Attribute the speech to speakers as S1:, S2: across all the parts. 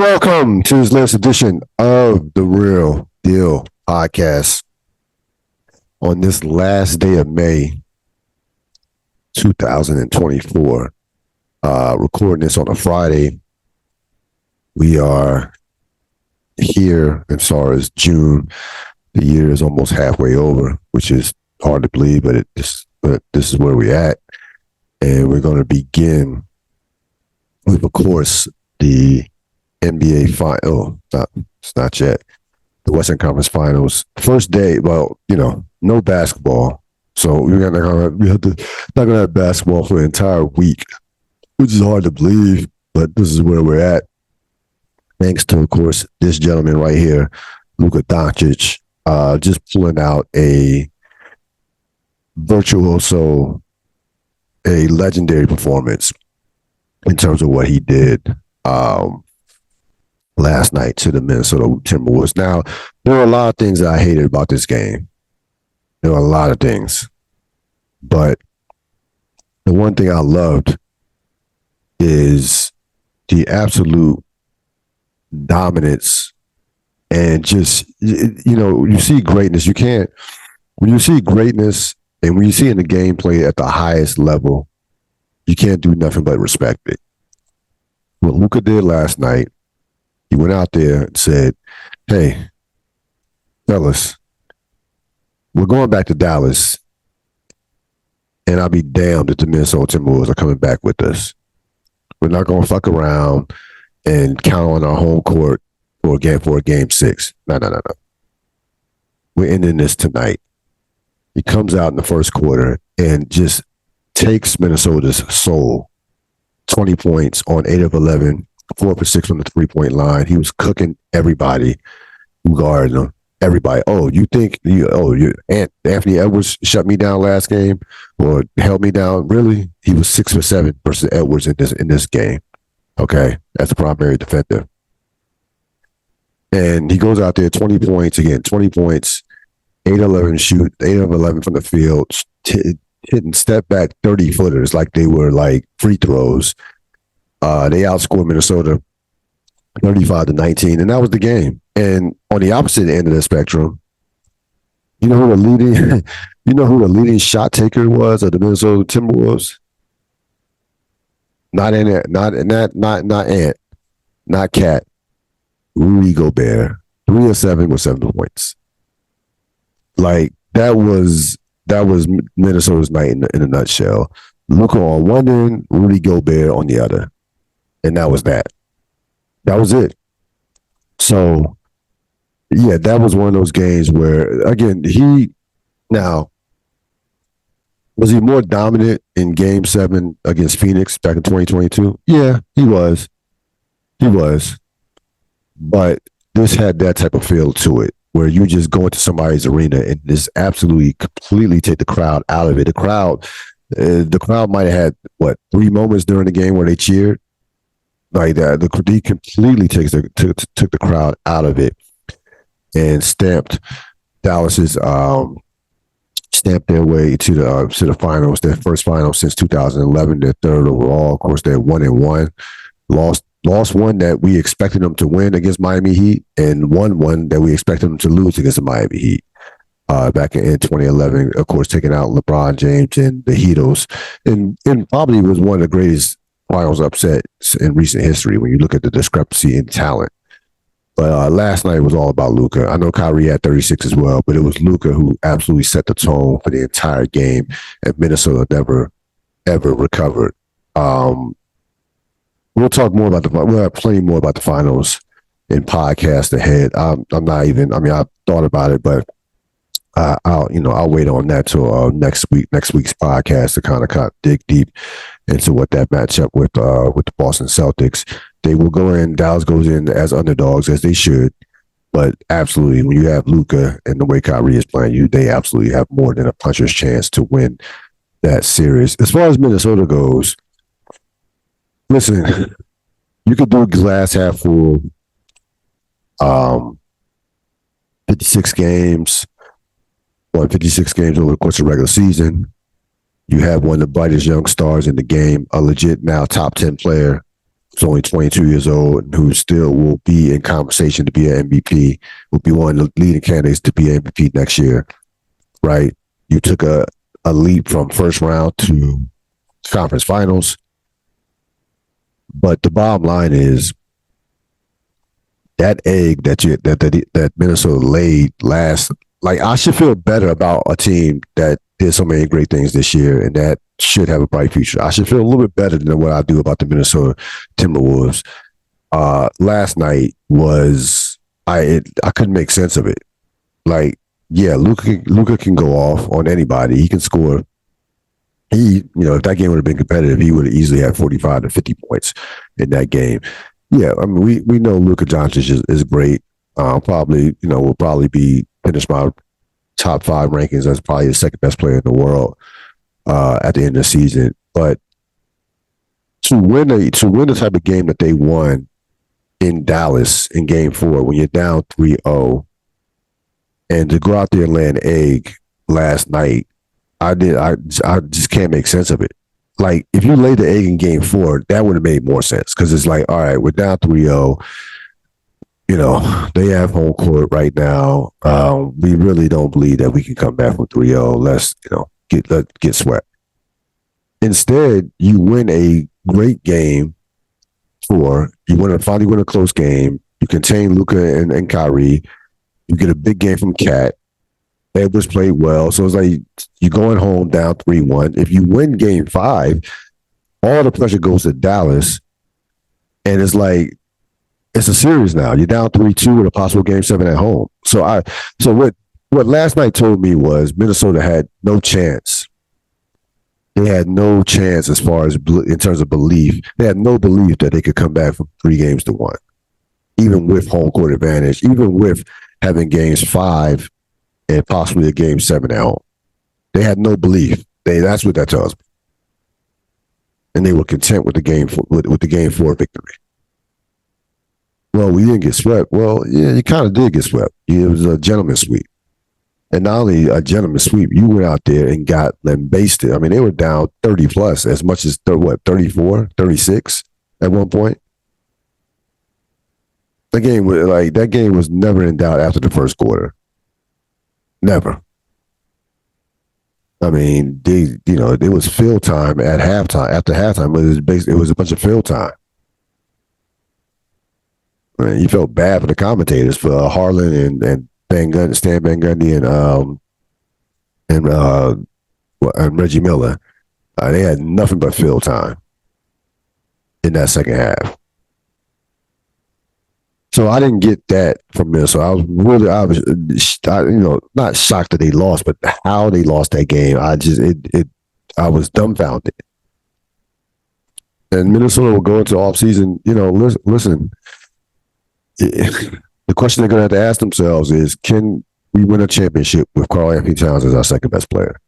S1: welcome to this latest edition of the Real Deal Podcast. On this last day of May 2024, recording this on a Friday, we are here as far as June. The year is almost halfway over, which is hard to believe, but this is where we're at. And we're going to begin with, of course, the NBA final. It's not yet. The Western Conference Finals. First day, well, no basketball. So we're not going to have basketball for the entire week, which is hard to believe, but this is where we're at. Thanks to, of course, this gentleman right here, Luka Doncic, just pulling out a virtuoso, a legendary performance in terms of what he did last night to the Minnesota Timberwolves. Now, there are a lot of things that I hated about this game. There are a lot of things. But the one thing I loved is the absolute dominance and just, you see greatness. When you see greatness and when you see in the gameplay at the highest level, you can't do nothing but respect it. What Luka did last night, he went out there and said, hey, fellas, we're going back to Dallas, and I'll be damned if the Minnesota Timberwolves are coming back with us. We're not going to fuck around and count on our home court for a game 6. No. We're ending this tonight. He comes out in the first quarter and just takes Minnesota's soul. 20 points on 8 of 11, 4 for 6 from the three-point line. He was cooking everybody who guarded him. Everybody. Oh, you think Anthony Edwards shut me down last game or held me down? Really? He was 6 for 7 versus Edwards in this game. Okay, that's the primary defender. And he goes out there, 20 points again, 20 points, 8 of 11 shoot, 8 of 11 from the field, hitting step back 30-footers like they were like free throws. They outscored Minnesota 35-19, and that was the game. And on the opposite end of the spectrum, you know who the leading shot taker was of the Minnesota Timberwolves? Not Ant, not Cat. Rudy Gobert, 3 of 7 with 7 points. Like that was Minnesota's night in a nutshell. Luka on one end, Rudy Gobert on the other. And that was that. That was it. So, yeah, that was one of those games where, again, was he more dominant in Game 7 against Phoenix back in 2022? Yeah, he was. But this had that type of feel to it, where you just go into somebody's arena and just absolutely, completely take the crowd out of it. The crowd might have had, 3 moments during the game where they cheered? Like that, he completely took the crowd out of it and stamped Dallas's stamped their way to the finals, their first final since 2011, their third overall. Of course, they're 1-1, lost one that we expected them to win against Miami Heat, and won one that we expected them to lose against the Miami Heat back in 2011. Of course, taking out LeBron James and the Heatos, and probably was one of the greatest finals upsets in recent history when you look at the discrepancy in talent. But last night was all about Luka. I know Kyrie had 36 as well, but it was Luka who absolutely set the tone for the entire game, and Minnesota never, ever recovered. We'll talk more about we'll have plenty more about the finals in podcast ahead. I've thought about it, but I'll wait on that till next week's podcast to kind of dig deep into what that matchup with the Boston Celtics. They will go in. Dallas goes in as underdogs, as they should. But absolutely, when you have Luka and the way Kyrie is playing, they absolutely have more than a puncher's chance to win that series. As far as Minnesota goes, listen, you could do glass half full. 56 games. Won 56 games over the course of the regular season. You have one of the brightest young stars in the game, a legit now top 10 player who's only 22 years old and who still will be in conversation to be an MVP, will be one of the leading candidates to be an MVP next year, right? You took a leap from first round to conference finals. But the bottom line is that egg that Minnesota laid last. Like, I should feel better about a team that did so many great things this year and that should have a bright future. I should feel a little bit better than what I do about the Minnesota Timberwolves. Last night was I couldn't make sense of it. Like, yeah, Luka can go off on anybody. He can score. If that game would have been competitive, he would have easily had 45 to 50 points in that game. Yeah, I mean, we know Luka Doncic is great. Probably, will probably be finished my top 5 rankings as probably the second best player in the world at the end of the season. But to win the type of game that they won in Dallas in Game 4, when you're down 3-0, and to go out there and lay an egg last night, I just can't make sense of it. Like, if you laid the egg in Game 4, that would have made more sense because it's like, all right, we're down 3-0. They have home court right now. We really don't believe that we can come back from 3-0. Let's, get swept. Instead, you win a great game 4. You finally win a close game. You contain Luka and Kyrie. You get a big game from Cat. Edwards played well. So it's like you're going home down 3-1. If you win Game 5, all the pressure goes to Dallas. And it's like, it's a series now. You're down 3-2 with a possible Game 7 at home. So what last night told me was Minnesota had no chance. They had no chance as far as in terms of belief. They had no belief that they could come back from 3-1, even with home court advantage, even with having Games 5 and possibly a Game 7 at home. They had no belief. That's what that tells me. And they were content with the Game Game 4 victory. Well, we didn't get swept. Well, yeah, you kind of did get swept. It was a gentleman's sweep. And not only a gentleman's sweep, you went out there and got lambasted. I mean, they were down 30 plus, as much as 34, 36 at one point. That game was never in doubt after the first quarter. Never. I mean, it was field time at halftime. After halftime, it was a bunch of field time. I mean, you felt bad for the commentators, for Harlan and Stan Van Gundy and Reggie Miller. They had nothing but field time in that second half. So I didn't get that from Minnesota. I was not shocked that they lost, but how they lost that game, I was dumbfounded. And Minnesota will go into offseason, listen, the question they're going to have to ask themselves is, can we win a championship with Karl-Anthony Towns as our second best player?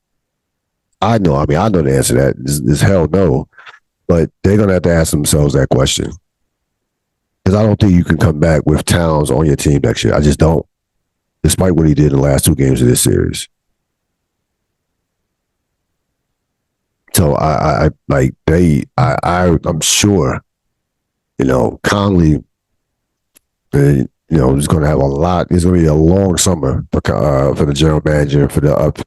S1: I know the answer to that is hell no, but they're going to have to ask themselves that question. Because I don't think you can come back with Towns on your team next year. I just don't, despite what he did in the last 2 games of this series. So I'm sure, Conley, is going to have a lot. It's going to be a long summer for the general manager, for the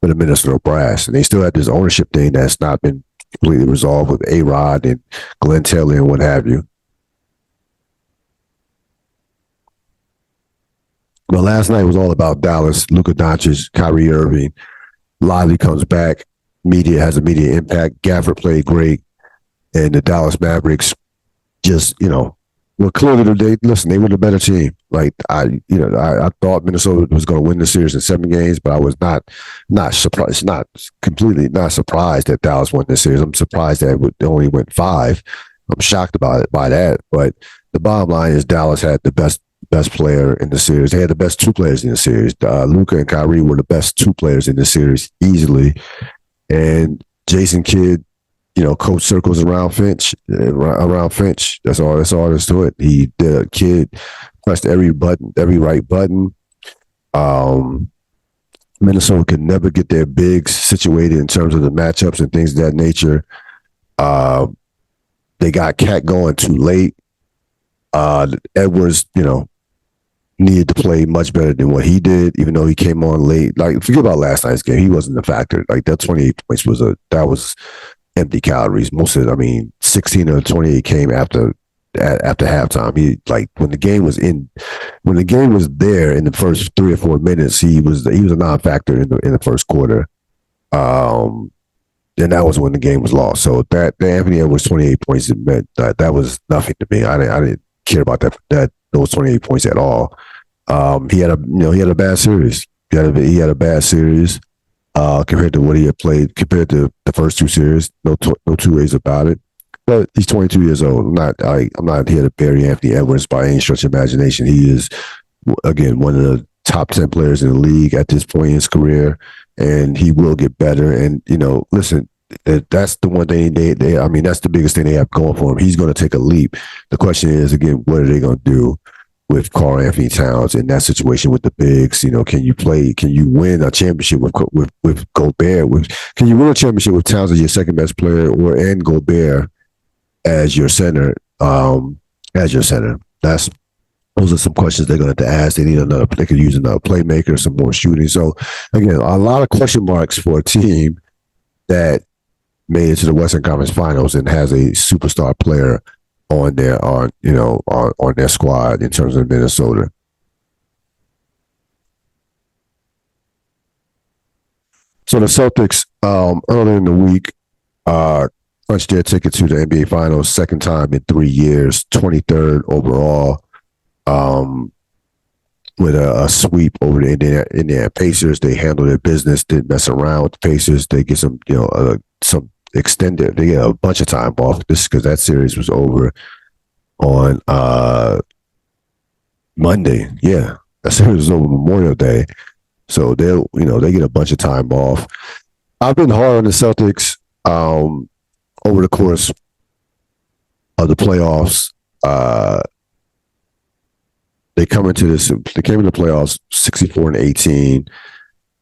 S1: Minnesota Brass, and they still have this ownership thing that's not been completely resolved with A-Rod and Glenn Taylor and what have you. But last night was all about Dallas, Luka Doncic, Kyrie Irving. Lively comes back. Media has immediate impact. Gafford played great. And the Dallas Mavericks just, well, clearly they were the better team. Like, I thought Minnesota was going to win the series in 7 games, but I was not surprised, completely not surprised that Dallas won this series. I'm surprised that it only went 5. I'm shocked by that. But the bottom line is Dallas had the best player in the series. They had the best 2 players in the series. Luka and Kyrie were the best 2 players in the series easily. And Jason Kidd, coach circles around Finch. That's all there is to it. The kid pressed every right button. Minnesota could never get their bigs situated in terms of the matchups and things of that nature. They got Cat going too late. Edwards, needed to play much better than what he did, even though he came on late. Like, forget about last night's game. He wasn't a factor. Like, that 28 points was empty calories. 16 of 28 came after halftime. He, like, when the game was there in the first 3 or 4 minutes, he was a non-factor in the first quarter. And that was when the game was lost. So that the Anthony Edwards 28 points, it meant that was nothing to me. I didn't care about those 28 points at all. He had a bad series. He had a bad series compared to what he had played compared to the first two series. No two ways about it. But he's 22 years old. I'm not here to bury Anthony Edwards by any stretch of imagination. He is, again, one of the top 10 players in the league at this point in his career, and he will get better. And, listen, that's the one thing that's the biggest thing they have going for him. He's going to take a leap. The question is, again, what are they going to do with Karl Anthony Towns in that situation with the bigs? Can you win a championship with Gobert? Can you win a championship with Towns as your second best player and Gobert as your center? Those are some questions they're going to have to ask. They could use another playmaker, some more shooting. So again, a lot of question marks for a team that made it to the Western Conference Finals and has a superstar player on their squad in terms of Minnesota. So the Celtics earlier in the week punched their ticket to the NBA Finals, second time in 3 years, 23rd overall. With a sweep over the Indiana Pacers. They handled their business, didn't mess around with the Pacers. They get some extended, they get a bunch of time off this because that series was over on Monday. Yeah, that series was over Memorial Day. So they get a bunch of time off. I've been hard on the Celtics over the course of the playoffs. They came into the playoffs 64-18,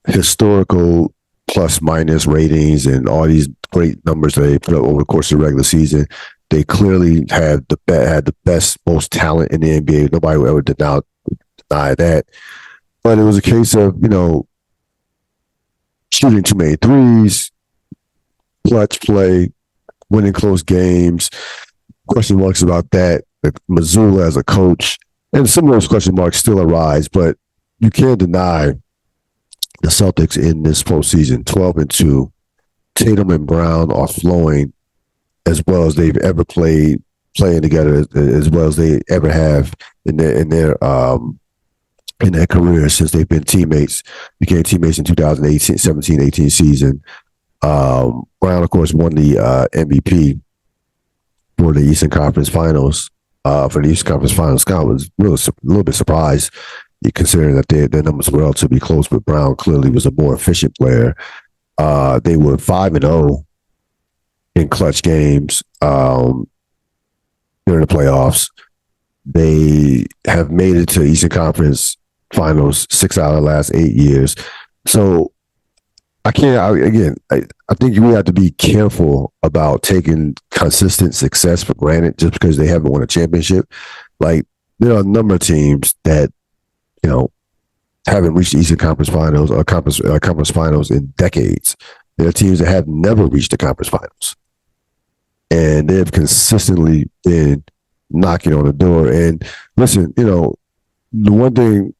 S1: historical plus minus ratings and all these great numbers that they put up over the course of the regular season. They clearly had the best, most talent in the NBA. Nobody would ever deny that. But it was a case of, shooting too many threes, clutch play, winning close games, question marks about that. Mazzulla as a coach. And some of those question marks still arise, but you can't deny the Celtics in this postseason, 12-2. Tatum and Brown are flowing as well as they've ever playing together, as well as they ever have in their career since they've been teammates. Became teammates in 2017-18 season. Brown, of course, won the MVP for the Eastern Conference Finals. For the Eastern Conference Finals, Scott was really a little bit surprised, considering that their numbers were relatively close, but Brown clearly was a more efficient player. They were 5-0 in clutch games during the playoffs. They have made it to Eastern Conference Finals 6 out of the last 8 years. So I think we have to be careful about taking consistent success for granted just because they haven't won a championship. Like, there are a number of teams that, haven't reached the Eastern Conference Finals or conference finals in decades. There are teams that have never reached the conference finals. And they have consistently been knocking on the door. And listen, the one thing,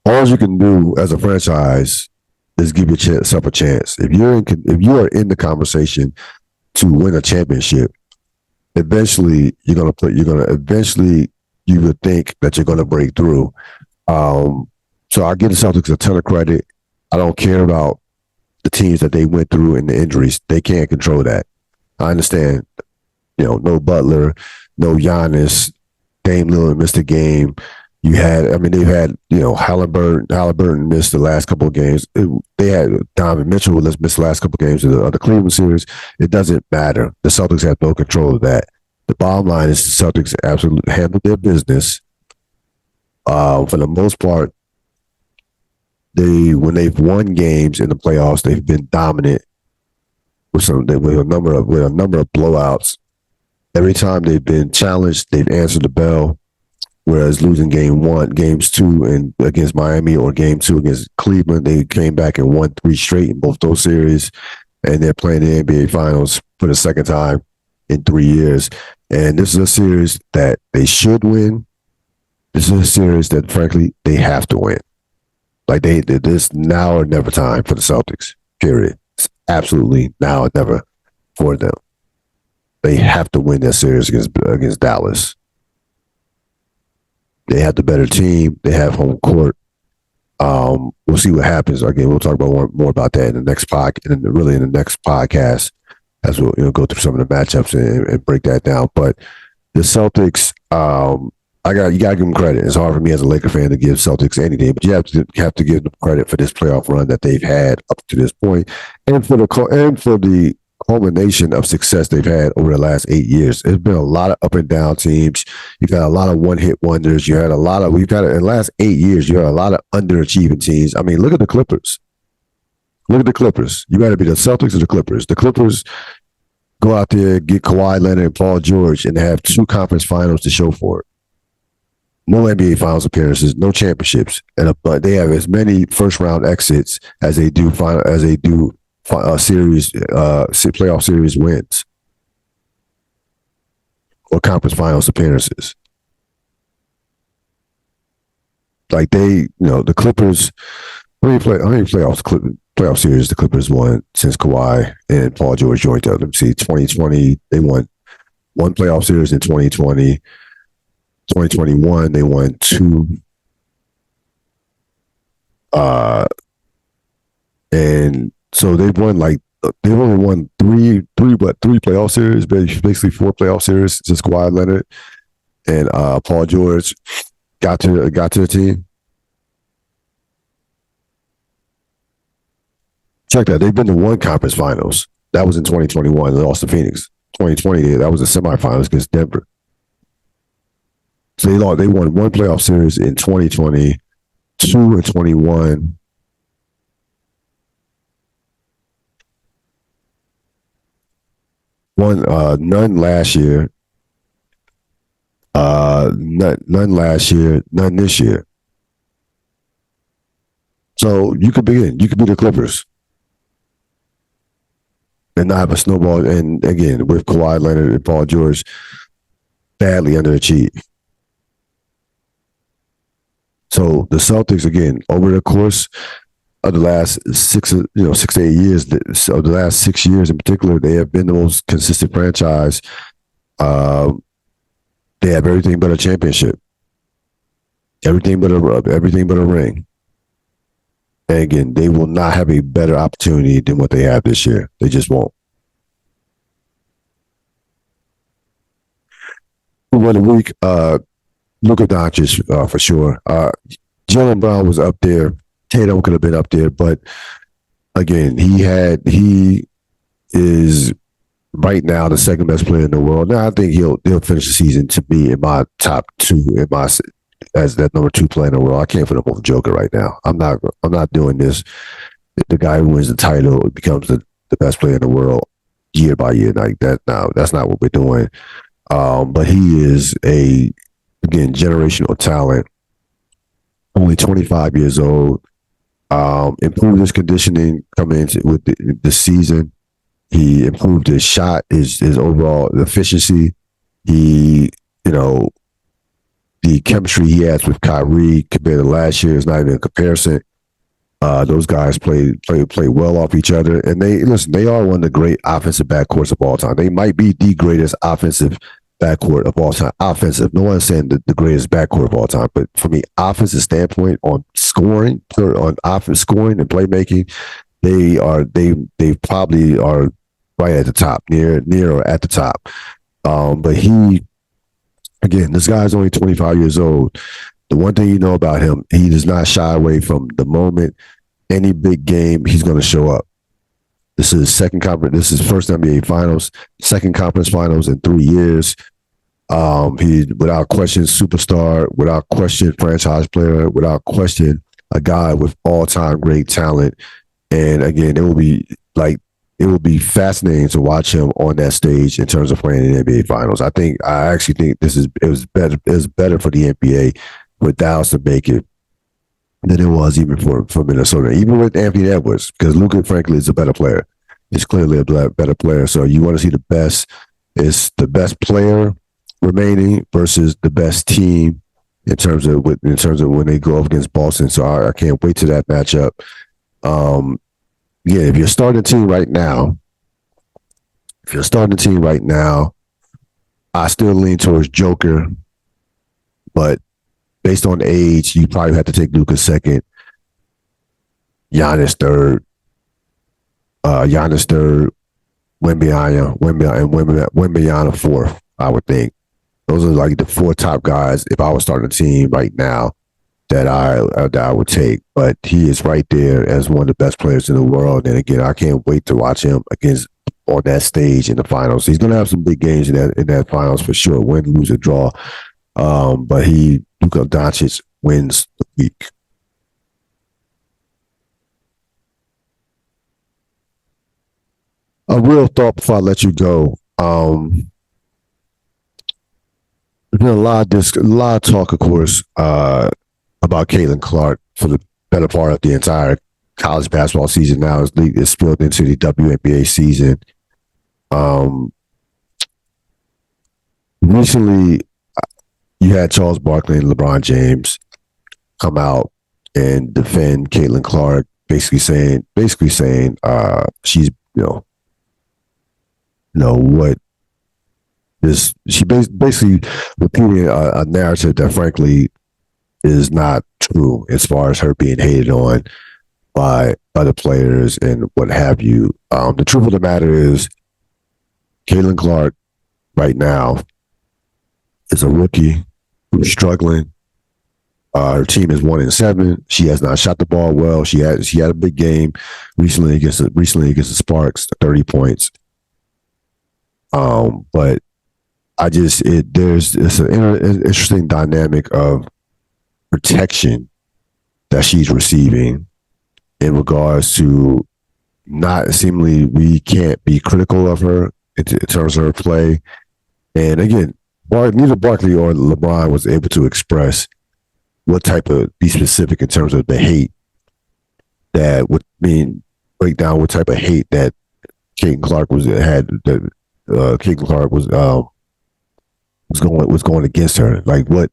S1: all you can do as a franchise is give yourself a chance. If you are in the conversation to win a championship, eventually you would think that you're gonna break through. So I give the Celtics a ton of credit. I don't care about the teams that they went through and the injuries. They can't control that. I understand. No Butler, no Giannis, Dame Lillard missed a game. They've had, Halliburton missed the last couple of games. They had Donovan Mitchell who missed the last couple of games of the Cleveland series. It doesn't matter. The Celtics have no control of that. The bottom line is the Celtics absolutely handled their business. For the most part, when they've won games in the playoffs, they've been dominant with a number of blowouts. Every time they've been challenged, they've answered the bell. Whereas losing game one, games two, and against Miami, or game two against Cleveland, they came back and won 3 straight in both those series, and they're playing the NBA Finals for the second time in 3 years. And this is a series that they should win. This is a series that, frankly, they have to win. Like this now or never time for the Celtics. Period. It's absolutely now or never for them. They have to win that series against Dallas. They have the better team. They have home court. We'll see what happens. Again, we'll talk about more about that in the next podcast, and really in the next podcast, as we'll go through some of the matchups and break that down. But the Celtics, you got to give them credit. It's hard for me as a Laker fan to give Celtics anything, but you have to give them credit for this playoff run that they've had up to this point, and for the culmination of success they've had over the last 8 years. There's been a lot of up and down teams. You've got a lot of one-hit wonders. In the last 8 years, you had a lot of underachieving teams. I mean, look at the Clippers. Look at the Clippers. You got to be the Celtics or the Clippers. The Clippers go out there, get Kawhi Leonard and Paul George, and have 2 conference finals to show for it. No NBA Finals appearances, no championships, but they have as many first-round exits as they do playoff series wins or conference finals appearances. Like the Clippers. How many playoff series the Clippers won since Kawhi and Paul George joined them? Let me see. 2020, they won 1 playoff series in 2020. 2021, they won 2. And so they've only won three playoff series, basically 4 playoff series since Kawhi Leonard and Paul George got to the team. Check that. They've been to 1 conference finals. That was in 2021. They lost to Phoenix. 2020, that was the semifinals against Denver. So they won 1 playoff series in 2020, 2 in 21. None last year. None last year. None this year. So you could be the Clippers and not have a snowball. And again, with Kawhi Leonard and Paul George badly underachieved. So the Celtics, again, over the course of the last 6 to 8 years, the last 6 years in particular, they have been the most consistent franchise. They have everything but a championship, everything but a ring. And again, they will not have a better opportunity than what they have this year. They just won't. For the week, Luka Doncic for sure. Jaylen Brown was up there. Tatum could have been up there, but again, he is right now the second best player in the world. Now I think he'll finish the season to be in my top 2 as that number 2 player in the world. I can't put him over Joker right now. I'm not doing this. The guy who wins the title becomes the best player in the world year by year like that. Now that's not what we're doing. But he is again generational talent. Only 25 years old. Improved his conditioning coming into with the season. He improved his shot, his overall efficiency. The chemistry he has with Kyrie compared to last year is not even a comparison. Those guys play well off each other, and they are one of the great offensive backcourts of all time. They might be the greatest offensive backcourt of all time. Offensive. No one's saying the greatest backcourt of all time, but from the offensive standpoint, on scoring, on offense scoring and playmaking, they probably are right at the top, near or at the top. But this guy's only 25 years old. The one thing you know about him, he does not shy away from the moment. Any big game, he's going to show up. This is second conference. This is first NBA Finals, second conference Finals in 3 years. He, without question, superstar. Without question, franchise player. Without question, a guy with all-time great talent. And again, it will be like it will be fascinating to watch him on that stage in terms of playing in the NBA Finals. I actually think it was better for the NBA with Dallas to make it than it was even for Minnesota, even with Anthony Edwards, because Luka, frankly, is a better player. He's clearly a better player. So you want to see the best. It's the best player remaining versus the best team in terms of when they go up against Boston. So I can't wait to that matchup. Um, yeah, if you're starting a team right now, I still lean towards Joker, but based on age, you probably have to take Luka second, Giannis third, Wembyana fourth. I would think those are like the four top guys. If I was starting a team right now, that I would take. But he is right there as one of the best players in the world. And again, I can't wait to watch him against on that stage in the finals. He's going to have some big games in that finals for sure. Win, lose, or draw. But Luka Doncic wins the week. A real thought before I let you go. There's been a lot of talk, of course, about Caitlin Clark for the better part of the entire college basketball season. Now it's spilled into the WNBA season. Recently, you had Charles Barkley and LeBron James come out and defend Caitlin Clark, basically saying she's what this she basically repeating a narrative that frankly is not true as far as her being hated on by other players and what have you. The truth of the matter is, Caitlin Clark right now is a rookie who's struggling. Her team is 1-7. She has not shot the ball well. She had a big game recently against the Sparks, 30 points. But there's an interesting dynamic of protection that she's receiving in regards to not seemingly we can't be critical of her in terms of her play. And again, neither Barkley or LeBron was able to express be specific in terms of the hate that would mean break down what type of hate that Caitlin Clark was going against her. Like what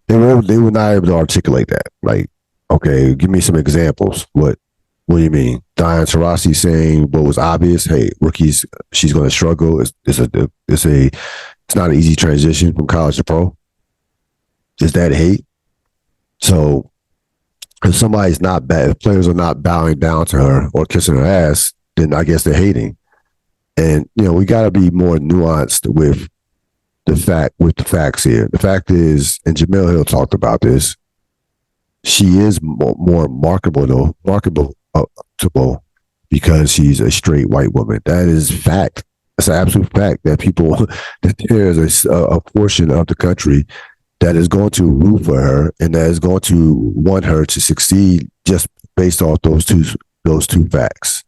S1: they were not able to articulate that. Like, okay, give me some examples. What do you mean? Diane Taurasi saying what was obvious? Hey, rookies, she's going to struggle. It's not an easy transition from college to pro. Is that hate? So if if players are not bowing down to her or kissing her ass, then I guess they're hating. And we got to be more nuanced with the facts here. The fact is, and Jamil Hill talked about this, she is more marketable because she's a straight white woman. That is fact. That's an absolute fact that there's a portion of the country that is going to root for her and that is going to want her to succeed just based off those two facts.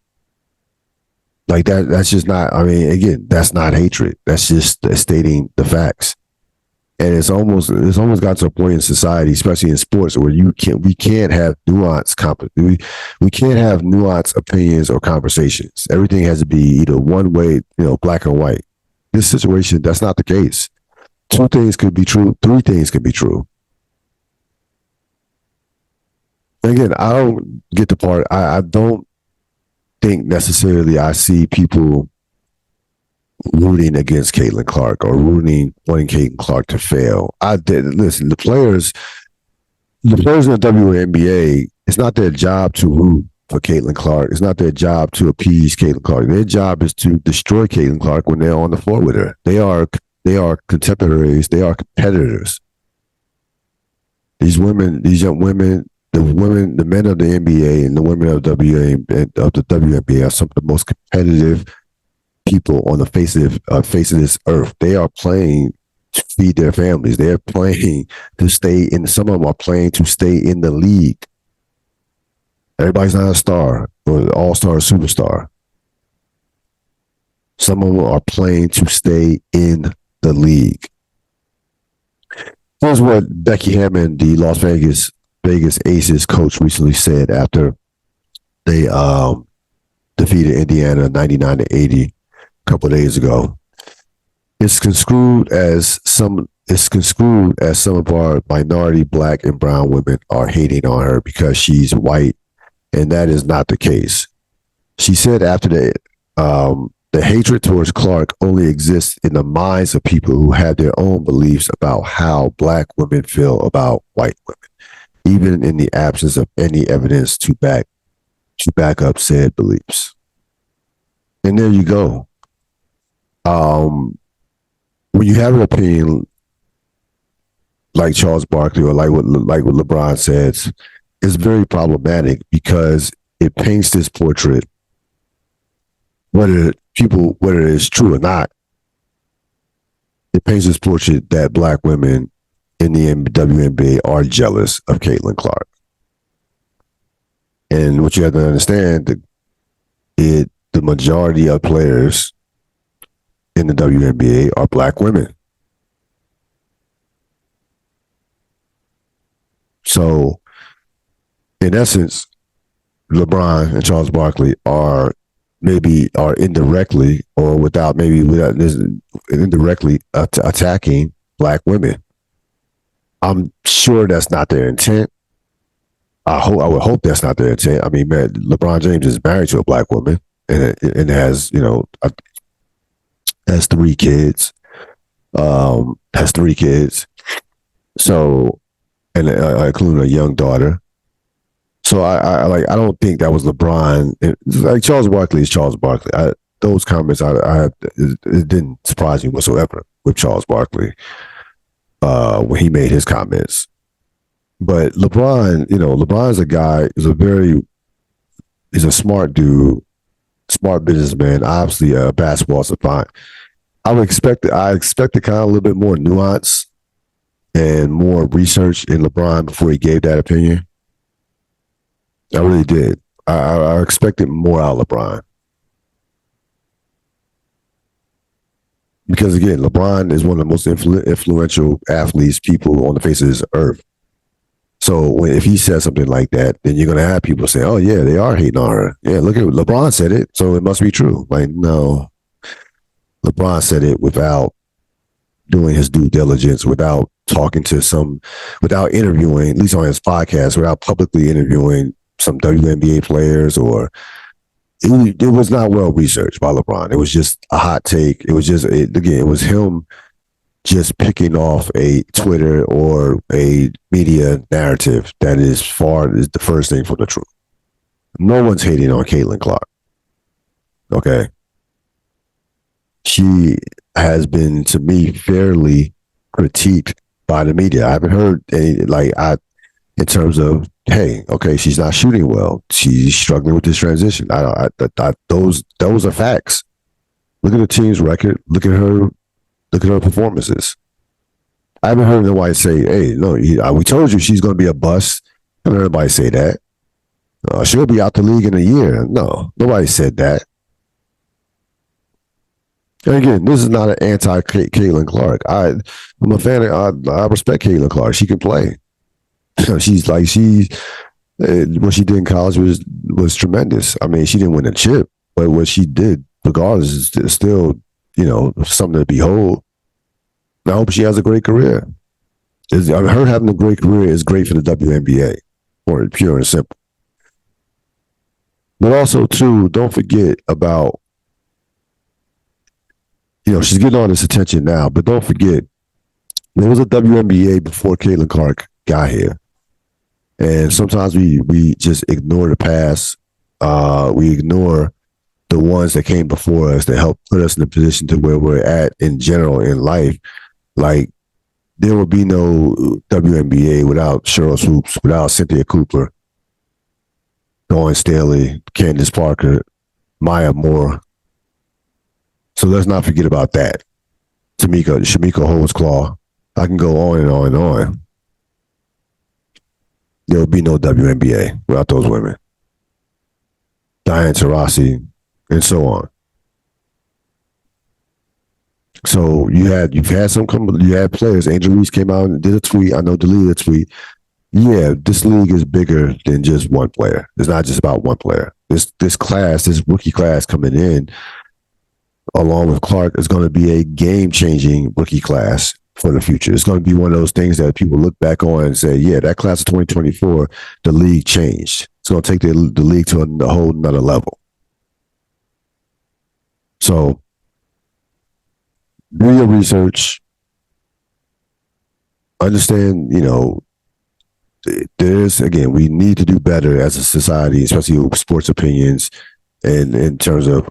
S1: Like that's just not. I mean, again, that's not hatred. That's just stating the facts. And it's almost got to a point in society, especially in sports, where we can't have we can't have nuanced opinions or conversations. Everything has to be either one way, black or white. This situation, that's not the case. Two things could be true. Three things could be true. Again, I don't get the part. I don't think necessarily I see people rooting against Caitlin Clark or wanting Caitlin Clark to fail. Listen, the players in the WNBA, it's not their job to root for Caitlin Clark. It's not their job to appease Caitlin Clark. Their job is to destroy Caitlin Clark when they're on the floor with her. They are contemporaries. They are competitors. These young women, the men of the NBA and the women of the WNBA are some of the most competitive people on the face of this earth. They are playing to feed their families. They are playing to stay in. Some of them are playing to stay in the league. Everybody's not a star or all-star or superstar. Some of them are playing to stay in the league. Here's what Becky Hammond, the Las Vegas Aces coach, recently said after they defeated Indiana 99-80 a couple of days ago. It's construed as some of our minority black and brown women are hating on her because she's white, and that is not the case. She said after the hatred towards Clark only exists in the minds of people who have their own beliefs about how black women feel about white women, even in the absence of any evidence to back up said beliefs. And there you go. When you have an opinion like Charles Barkley or like what LeBron says, it's very problematic because it paints this portrait, whether it's true or not, it paints this portrait that black women in the WNBA are jealous of Caitlin Clark. And what you have to understand, the majority of players in the WNBA are black women. So, in essence, LeBron and Charles Barkley are indirectly or without indirectly attacking black women. I'm sure that's not their intent. I would hope that's not their intent. I mean, man, LeBron James is married to a black woman and has has three kids. Has three kids. So, and including a young daughter. So I don't think that was LeBron. Like Charles Barkley is Charles Barkley. Those comments it didn't surprise me whatsoever with Charles Barkley when he made his comments. But LeBron, LeBron's a guy. He's a smart dude, smart businessman. Obviously, a basketball savant. I expected kind of a little bit more nuance and more research in LeBron before he gave that opinion. I really did. I expected more out of LeBron. Because again, LeBron is one of the most influential athletes, people on the face of this earth. So if he says something like that, then you're going to have people say, oh, yeah, they are hating on her. Yeah, look at it. LeBron said it, so it must be true. Like, no. LeBron said it without doing his due diligence, without without interviewing, at least on his podcast, without publicly interviewing some WNBA players, or it was not well researched by LeBron. It was just a hot take. It was it was him just picking off a Twitter or a media narrative that is the first thing from the truth. No one's hating on Caitlin Clark. Okay. She has been, to me, fairly critiqued by the media. I haven't heard any, in terms of, hey, okay, she's not shooting well. She's struggling with this transition. Those are facts. Look at the team's record. Look at her performances. I haven't heard nobody say, hey, no, we told you she's going to be a bust. I haven't heard anybody say that. She'll be out the league in a year. No, nobody said that. And again, this is not an anti-Caitlin Clark. I'm a fan of, I respect Caitlin Clark. She can play. What she did in college was tremendous. I mean, she didn't win a chip, but what she did, regardless, is still, something to behold. I hope she has a great career. Her having a great career is great for the WNBA, or pure and simple. But also, too, don't forget about, she's getting all this attention now, but don't forget, there was a WNBA before Caitlin Clark got here. And sometimes we just ignore the past. We ignore the ones that came before us that helped put us in a position to where we're at in general in life. Like, there would be no WNBA without Cheryl Swoops, without Cynthia Cooper, Dawn Staley, Candace Parker, Maya Moore. So let's not forget about that. Shamika Holdsclaw. I can go on and on and on. There would be no WNBA without those women. Diane Taurasi, and so on. So you've had you had players. Angel Reese came out and did a tweet. I know deleted a tweet. Yeah, this league is bigger than just one player. It's not just about one player. This rookie class coming in, along with Clark, is going to be a game changing rookie class for the future. It's going to be one of those things that people look back on and say, yeah, that class of 2024, the league changed. It's going to take the league to a whole nother level. So do your research. Understand, there's again, we need to do better as a society, especially with sports opinions, and in terms of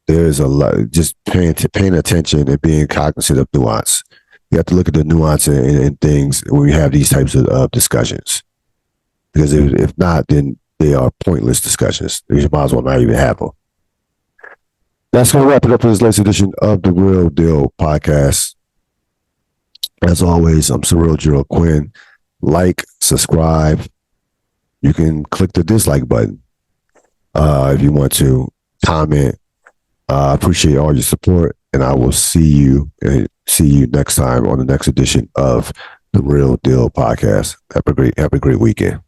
S1: there's a lot just paying attention and being cognizant of nuance. You have to look at the nuance in things when we have these types of discussions, because if not, then they are pointless discussions. You might as well not even have them. That's going to wrap it up for this latest edition of the Real Deal podcast. As always, I'm Cyril Gerald Quinn. Like, subscribe. You can click the dislike button if you want to. Comment. I appreciate all your support, and I will see you next time on the next edition of the Real Deal podcast. Have a great weekend.